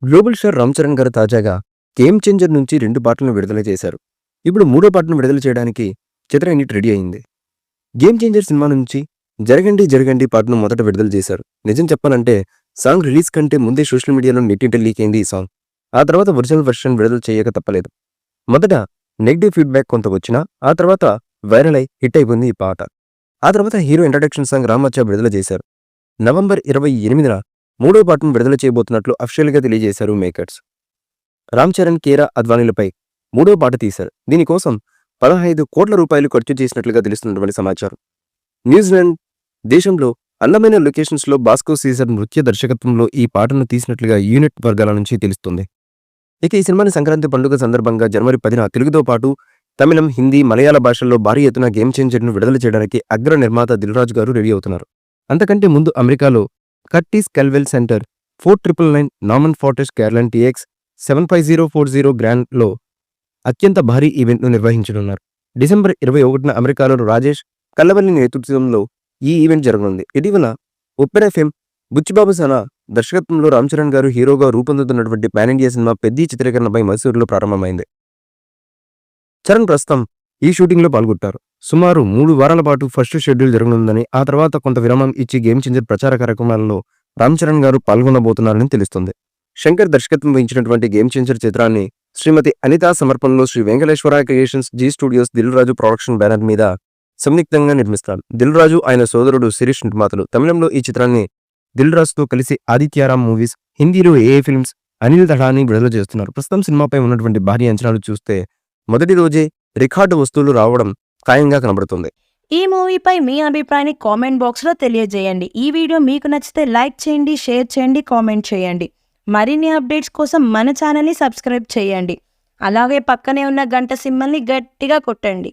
Global star Ram Charan గారు తాజాగా 'game changer' నుంచి 2 పాటలను విడుదల చేశారు. ఇప్పుడు మూడో పాటను విడుదల చేయడానికి చిత్ర యూనిట్ రెడీ అయింది. 'గేమ్ చేంజర్' సినిమా నుంచి 'జరగండి జరగండి' పాటను మొదట విడుదల చేశారు. నిజం చెప్పాలంటే సాంగ్ రిలీజ్ కంటే ముందే సోషల్ మీడియాలో నెట్టింట లీక్ అయింది ఈ సాంగ్. ఆ తర్వాత ఒరిజినల్ వెర్షన్ విడుదల చేయక తప్పలేదు. మొదట నెగెటివ్ ఫీడ్‌బ్యాక్ కొంత వచ్చినా ఆ తర్వాత వైరల్ అయి హిట్ అయిపోయింది ఈ పాట. ఆ తర్వాత హీరో ఇంట్రడక్షన్ సాంగ్ 'రామచ్చ' విడుదల చేశారు. నవంబర్ 28న మూడో పాటను విడుదల చేయబోతున్నట్లు అఫీషియల్‌గా తెలియజేశారు మేకర్స్. రామ్ చరణ్, కీరా అద్వానీలపై మూడో పాట తీశారు. దీనికోసం 15 కోట్ల రూపాయలు ఖర్చు చేసినట్లుగా తెలుస్తున్నటువంటి సమాచారం. న్యూజిలాండ్ దేశంలో అందమైన లొకేషన్స్‌లో బాస్కో సీజర్ నృత్య దర్శకత్వంలో ఈ పాటను తీసినట్లుగా యూనిట్ వర్గాల నుంచి తెలుస్తుంది. ఇక ఈ సినిమాని సంక్రాంతి పండుగ సందర్భంగా జనవరి 10న తెలుగుతో పాటు తమిళం, హిందీ, మలయాళ భాషల్లో భారీ ఎత్తున 'గేమ్ చేంజర్'ను విడుదల చేయడానికి అగ్ర నిర్మాత దిల్ రాజు గారు రెడీ అవుతున్నారు. అంతకంటే ముందు అమెరికాలో Curtis కెల్వెల్ centre 4999 Norman fortress కేర్లాండ్ TX 75040 గ్రాండ్లో అత్యంత భారీ ఈవెంట్ను నిర్వహించనున్నారు. డిసెంబర్ 21న అమెరికాలో రాజేష్ కల్లవల్లి నేతృత్వంలో ఈ ఈవెంట్ జరగనుంది. ఇటీవల ఉప్పెన ఫేమ్ బుచ్చిబాబు సానా దర్శకత్వంలో రామ్ చరణ్ గారు హీరోగా రూపొందుతున్నటువంటి పాన్ ఇండియా సినిమా 'పెద్ది' చిత్రీకరణపై మైసూరులో ప్రారంభమైంది. చరణ్ ప్రస్తుతం ఈ షూటింగ్లో పాల్గొంటారు. సుమారు 3 వారాల పాటు ఫస్ట్ షెడ్యూల్ జరగనుందని, ఆ తర్వాత కొంత విరామం ఇచ్చి 'గేమ్ చేంజర్' ప్రచార కార్యక్రమాలలో రామ్ చరణ్ గారు పాల్గొనబోతున్నారని తెలుస్తుంది. శంకర్ దర్శకత్వం వహించినటువంటి 'గేమ్ చేంజర్' చిత్రాన్ని శ్రీమతి అనితా సమర్పణలో Sri Venkateswara creations, Zee studios, Dil Raju production banner మీద సంయుక్తంగా నిర్మిస్తారు. దిల్ రాజు ఆయన సోదరుడు శిరీష్ నిర్మాతలు. తమిళంలో ఈ చిత్రాన్ని దిల్ రాజుతో కలిసి ఆదిత్యారామ్ మూవీస్, హిందీలో ఏఏ ఫిల్మ్స్, అనిల్ దడాని విడుదల చేస్తున్నారు. ప్రస్తుతం సినిమాపై ఉన్నటువంటి భారీ అంచనాలు చూస్తే మొదటి రోజే రికార్డు వస్తువులు రావడం ఖాయంగా కనబడుతుంది. ఈ మూవీపై మీ అభిప్రాయాన్ని కామెంట్ బాక్స్లో తెలియజేయండి. ఈ వీడియో మీకు నచ్చితే లైక్ చేయండి, షేర్ చేయండి, కామెంట్ చేయండి. మరిన్ని అప్డేట్స్ కోసం మన ఛానల్ని సబ్స్క్రైబ్ చేయండి. అలాగే పక్కనే ఉన్న గంట సింబల్ని గట్టిగా కొట్టండి.